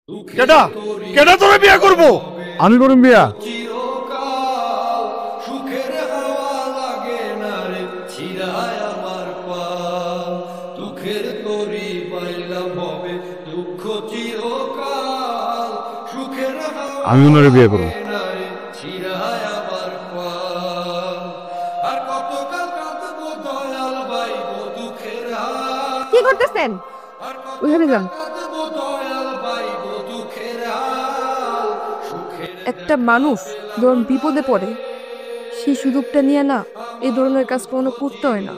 কেডা কেডা তোরে বিয়া করব? আমি করুম বিয়া। সুখের হাওয়া লাগে না রে ছিড়ায় আমার পাল, দুঃখের তরি পাইলাম হবে দুঃখ চিরকাল, সুখের হাওয়া আমি ওনারে বিয়ে করব। লাগে না রে ছিড়ায় আমার পাল, আর কতকাল কাঁদবো দয়াল বাইবো দুঃখের হাল, কি করতেছেন? আর ওইখানে যান। কাঁদবো দয়াল বাইবো দুঃখের হাল, সুখের একটা মানুষ যখন বিপদে পড়ে সেই সুযোগটা নিয়ে না এই ধরনের কাজ কোনো করতে হয় না।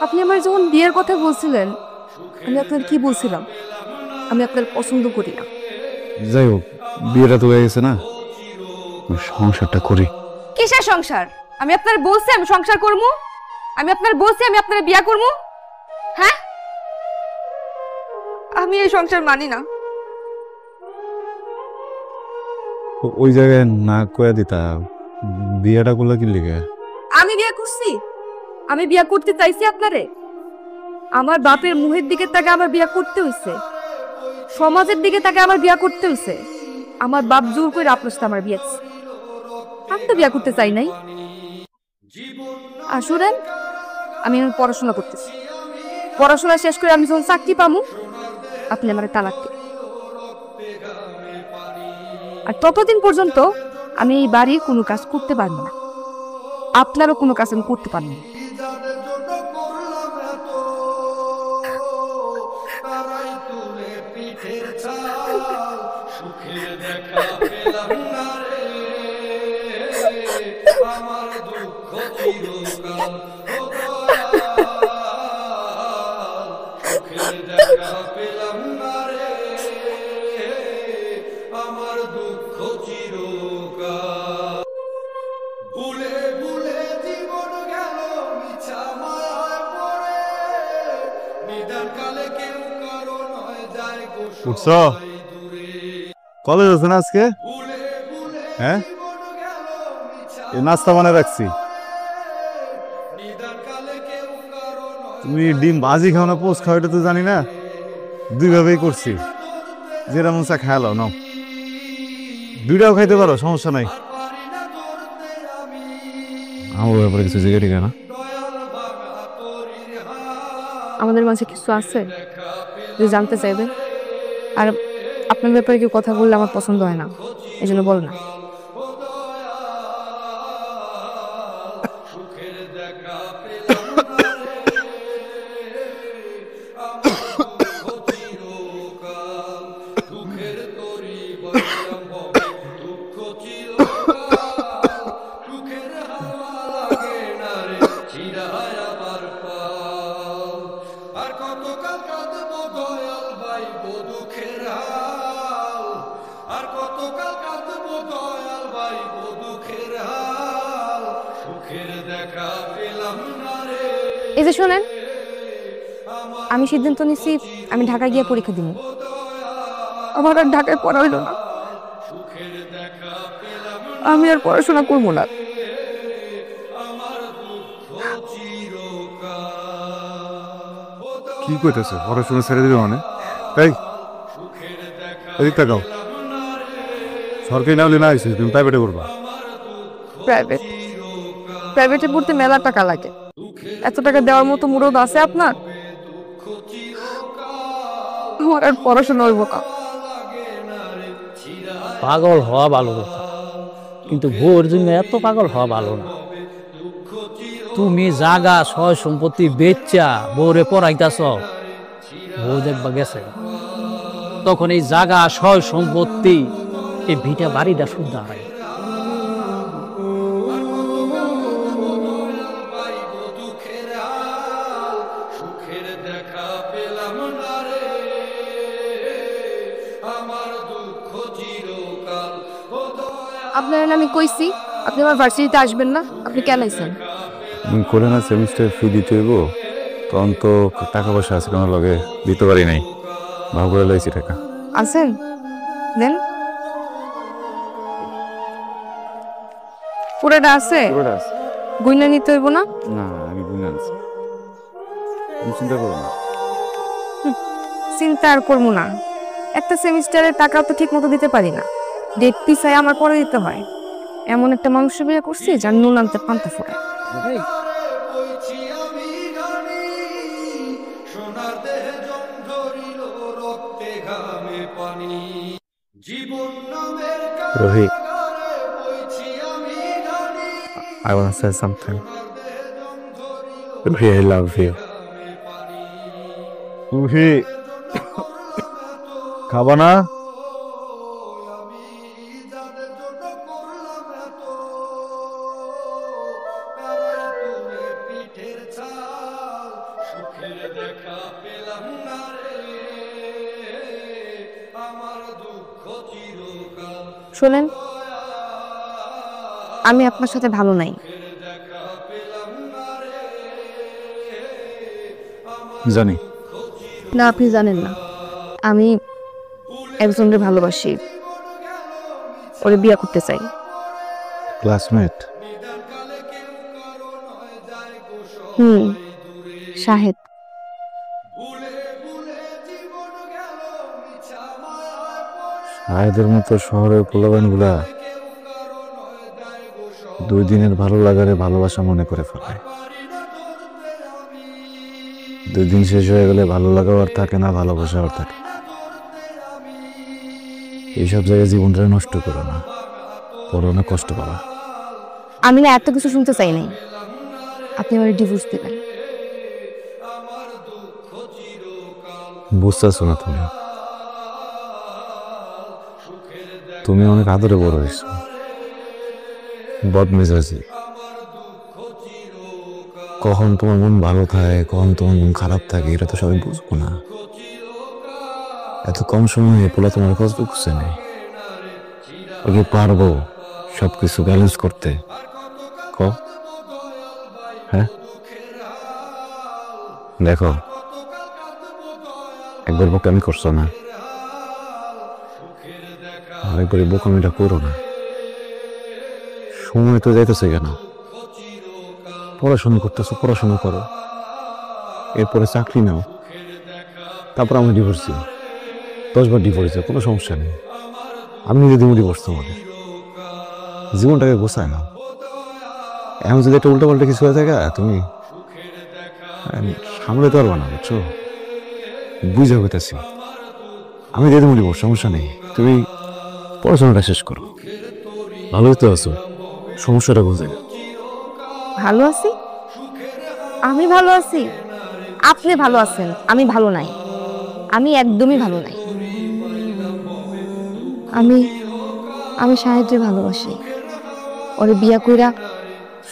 আপনি আমার যখন বিয়ের কথা বলছিলেন, আমি আপনার কি বলছিলাম? আমি আপনার পছন্দ করি না। যাই হোক, বিয়েটা তো হয়ে গেছে না, সংসারটা করি। কিসের সংসার? আমি আপনার বলছি আমি সংসার করব? আমি আপনার বলছি আমি আপনার বিয়ে করব? হ্যাঁ, আমি এই সংসার মানি না। ওই জায়গায় না কয়া দিতা, বিয়েটা করলে কি লিগে? আমি বিয়ে করছি? আমি বিয়ে করতে চাইছি আপনারে? আমার বাপের মুহের দিকে তাকে আমার বিয়ে করতে হইছে, সমাজের দিকে তাকে আমার বিয়ে করতে হইছে। আমার বাপ জোর করে আপনার সাথে আমার বিয়ে দিছে। আমি তো বিয়ে করতে চাই নাই। আসলে আমি এখন পড়াশোনা করতেছি, পড়াশোনা শেষ করে আমি যখন চাকরি পামু আপনি আমার তালাক দিন। আর ততদিন পর্যন্ত আমি এই বাড়ির কোনো কাজ করতে পারবো না, আপনারও কোনো কাজ আমি করতে পারবো না। যাদের জন্য করলাম এত, তারাই তুলে পিঠের ছাল, সুখের দেখা পেলাম না রে আমার দুঃখ চিরকাল, ও দয়াল, সুখের দেখা পেলাম না রে আমার দুঃখ চিরকাল, ভুলে ভুলে জীবন গেল মিছা মায়ায় পড়ে, নিদান কালে কেউ কারো নয় যায় গো উঠছো? সবাই দূরে, কলেজ আছে না আজকে? ভুলে ভুলে হ্যাঁ, জীবন গেল মিছা এই নাস্তা বানায় রাখছি। নিদান কালে কেউ কারো নয় তুমি ডিম ভাজি খাও না পোস্ট খাও এটা তো জানি না, দুইভাবেই করছি। যেটা মন চা খায় লাও, নাও। দুইটাও খাইতে পারো, সমস্যা নাই। পারি না ধরতে আমি, আমার ব্যাপারে কিছু জিজ্ঞেস ঠিক না। দয়াল ভাঙা তরির হাল, আমাদের মাঝে কিছু আছে যে জানতে চাইবে, আর আপনার ব্যাপারে কেউ কথা বললে আমার পছন্দ হয় না, এই জন্য বল না। সুখের দেখা পেলাম না রে আমার দুঃখ চিরকাল, দুঃখের তরি বইলাম হবে দুঃখ চিরকাল, সুখের হাওয়া লাগে না রে ছিড়ায় আবার পাল, আর কতকাল কাঁদবো দয়াল বাইবো দুঃখের হাল, আর কতকাল কাঁদবো দয়াল বাইবো দুঃখের হাল, সুখের দেখা পেলাম না রে। এই যে শোনেন, আমি সিদ্ধান্ত নিছি আমি ঢাকায় গিয়ে পরীক্ষা দিব। আমার আর ঢাকায় পড়া হইল না, সুখের দেখা পেলাম আমি আর পড়াশোনা করবো না। আমার দুঃখ চিরকাল, কি কইতেছে? পড়াশোনা ছেড়ে দিবে মানে? এই সুখের দেখা এদিক তাকাও। সরকারি না হলে না হয়েছে, তুমি প্রাইভেটে করবা। প্রাইভেট? প্রাইভেটে পড়তে মেলা টাকা লাগে, এত টাকা দেওয়ার মতো মুরদ আছে আপনার? আমার আর পড়াশোনা হইব না। পাগল হওয়া ভালো কথা, কিন্তু বউর জন্য এত পাগল হওয়া ভালো না। তুমি জাগা সয় সম্পত্তি বেচা বউরে পড়াইতাছ, বউ দেখবা গেছে তখন এই জাগা সয় সম্পত্তি এই ভিটা বাড়িটা শুদ্ধ হয়। সুখের দেখা পেলাম না রে আমার দুঃখ চিরকাল, ও দয়াল, আপনার আমি কইছি আপনি আমার ভার্সিটিতে আসবেন না, আপনি কেন আইছেন? তুমি করে না সেমিস্টার ফি দিতে হইব, তখন তো টাকা পয়সা আছে কোনো লগে, দিতে পারি নাই, ভাব করে লাইছি টাকা। আছেন দেন, পুরোটা আছে, গইনা নিতে হইব না? না, আমি বুঝে আনছি, তুমি চিন্তা করো না। চিন্তা আর করবো না, একটা সেমিস্টারের টাকাও তো ঠিক মতো দিতে পারি না, ডেট পিছায় আমার পরে দিতে হয়। এমন একটা মানুষের বিয়ে করছি যার নুন আনতে পান্তা ফোটায়। বইছি আমি গানি সোনার দেহে জং ধরিল রক্তে ঘামে পানি জীবন নামের Rohit, কারাগারে বইছি আমি Ghani I want to say something. সোনার দেহে জং ধরিল Rohit, I love you. ঘামে পানি Rohit, করলাম এত খাবা না? আমি যাদের জন্য করলাম এত প্যারাই তুলে পিঠের ছাল সুখের দেখা পেলাম না রে আমার দুঃখ চিরকাল শোনেন, আমি আপনার সাথে ভালো নাই। দেখা পেলাম না রে জানি। না, আপনি জানেন না, আমি একজনকে ভালোবাসি, ওরে বিয়ে করতে চাই। ক্লাসমেট। শাহেদ। শাহেদের মতো শহরের পোলাপানগুলা 2 দিনের ভালো লাগারে ভালোবাসা মনে করে ফেলে। 2 দিন শেষ হয়ে গেলে ভালো লাগাও আর থাকে না, ভালোবাসা আর থাকে না। এইসব জায়গায় জীবনটা নষ্ট করো না, পরে অনেক কষ্ট পাবা। আমি না এত কিছু শুনতে চাই নাই, আপনি আমার ডিভোর্স দেবেন। বুঝতেছো না তুমি? তুমি অনেক আদরে বড় হয়েছো, বদমেজাজি। কখন তোমার মন ভালো থাকে, কখন তোমার মন খারাপ থাকে, এটা তো সবাই বুঝবো না। এত কম সময়ে পোলা তোমার কষ্ট করছে নেই, ওকে পারবো সবকিছু ব্যালেন্স করতে? ক হ্যাঁ, দেখো একবার বোকামি করছো না, আরেকবার বোকামিটা করো না। সময় তো যাইতেছে কেন? পড়াশোনা করতেছো, পড়াশোনা করো, এরপরে চাকরি নাও, তারপর আমি ডিভোর্স দিই। 10 বার ডিভোর্স দিই, কোনো সমস্যা নেই। আমি নিজে দিব ডিভোর্স তোমাকে। জীবনটাকে গোছায় না। এখন যদি একটা উল্টো পাল্টা কিছু হয়ে থাকে, তুমি সামলাতে পারবা না, বুঝছো? বুঝে হইতেছি, আমি দিয়ে দেবো ডিভোর্স, সমস্যা নেই। তুমি পড়াশোনাটা শেষ করো, ভালোই তো আছো, সমস্যাটা বুঝে। ভালো আছি? আমি ভালো আছি? আপনি ভালো আছেন, আমি ভালো নাই। আমি একদমই ভালো নাই। আমি শাহেদকে ভালোবাসি, ওরে বিয়া কইরা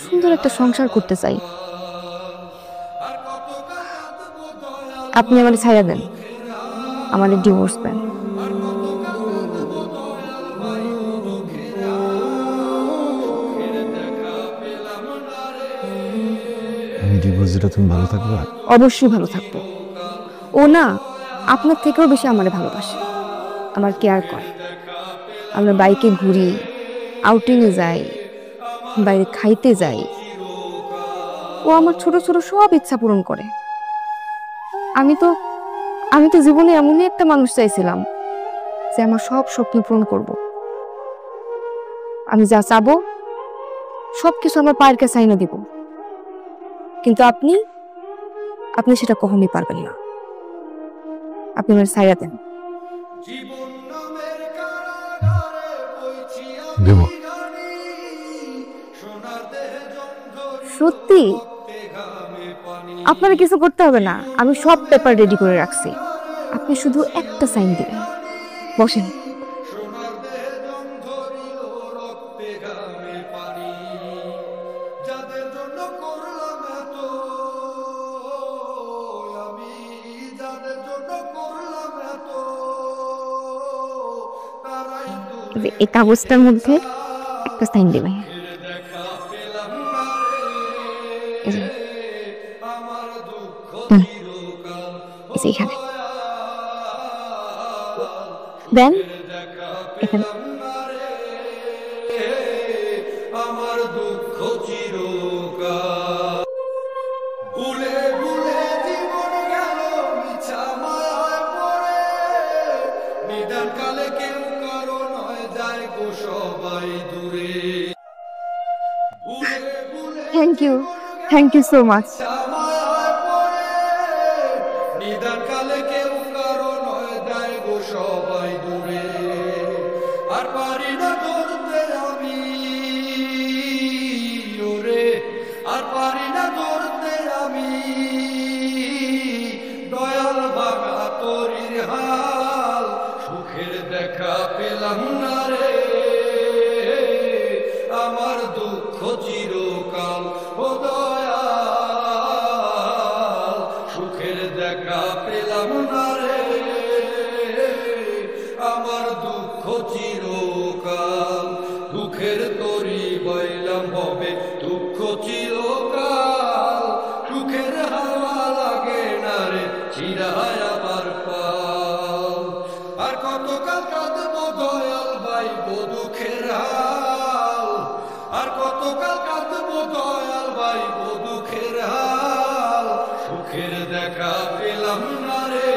সুন্দর একটা সংসার করতে চাই। আপনি আমারে ছাইড়া দেন, আমারে ডিভোর্স দেন। আমি ডিভোর্স দিলে তুমি ভালো থাকবে? অবশ্যই ভালো থাকবো। ও না, আপনার থেকেও বেশি আমারে ভালোবাসে, আমার কেয়ার করে। আমরা বাইকে ঘুরি, আউটিংয়ে যাই, বাইরে খাইতে যাই। ও আমার ছোট ছোট সব ইচ্ছা পূরণ করে। আমি তো জীবনে এমনই একটা মানুষ চাইছিলাম যে আমার সব স্বপ্ন পূরণ করব। আমি যা চাবো সবকিছু আমার পায়ের কাছে আইনা দিব, কিন্তু আপনি সেটা কখনোই পারবেন না। আপনি আমার ছাইড়া দেন। দেব। সত্যি? আপনার কিছু করতে হবে না, আমি সব পেপার রেডি করে রাখছি। আপনি শুধু একটা সাইন দিবেন। বসেন। এই কাগজটার মধ্যে একটা সাইন দিবেন। এখানে দেন, এখানে। আমার দুঃখ চিরকাল ভুলে ভুলে জীবন গেল মিছা মায়ায় পড়ে নিদান কালে কেউ কারো নয় যায় গো সবাই দূরে ভুলে ভুলে থ্যাংক ইউ সো মাচ। মায়ায় পড়ে নিদান কালে কেউ কারো নয় যায় গো সবাই দূরে আর পারি না ধরতে আমি ওরে আর পারি না ধরতে আমি দয়াল ভাঙা তরির হাল সুখের দেখা পেলাম না রে আমার দুঃখ চিরকাল ও দয়াল সুখের দেখা পেলাম না রে আমার দুঃখ চিরকাল দুঃখের তরি বইলাম হবে দুঃখ চিরকাল সুখের হাওয়া লাগে না রে চিরায় আবার পাল আর কতকাল কাঁদবো দয়াল ভাই গো দুঃখের হাল আর কতকাল কাঁদবো দয়াল ভাই গো দুঃখের হাল সুখের দেখা পেলাম না রে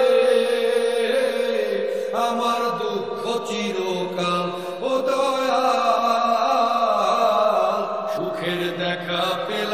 আমার দুঃখ চিরকাল ও দয়াল সুখের দেখা পেলাম